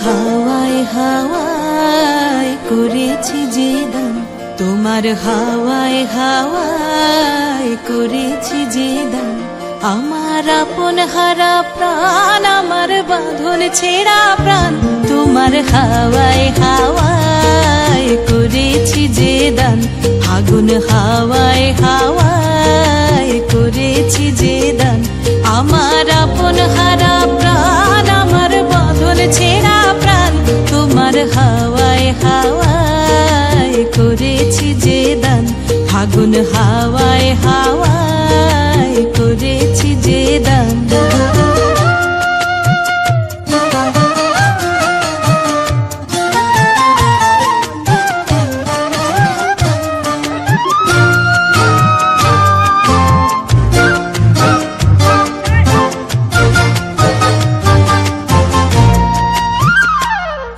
হাওয়ায় হাওয়ায় করেছি যে দান, তোমার হাওয়ায় হাওয়ায় করেছি যে দান। আমার আপন হারা প্রাণ, আমার বাঁধন ছেঁড়া প্রাণ, তোমার হাওয়ায় হাওয়ায় করেছি যে দান। ফাগুন হাওয়ায় হাওয়ায় করেছি যে দান। আমার আপন হারা প্রাণ, আমার বাঁধন ছেঁড়া প্রাণ, তোমার হাওয়ায় হাওয়ায় করেছি যে দান। ফাগুন হাওয়ায় হাওয়ায় করেছি যে দান।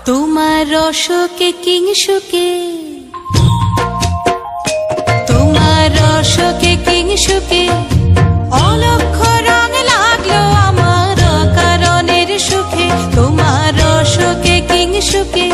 তোমার রসকে কিংসুকে, তোমার রসকে কিংসুকে অলক্ষ রং লাগলো আমার কারণের সুখে। তোমার রসকে কিংসুকে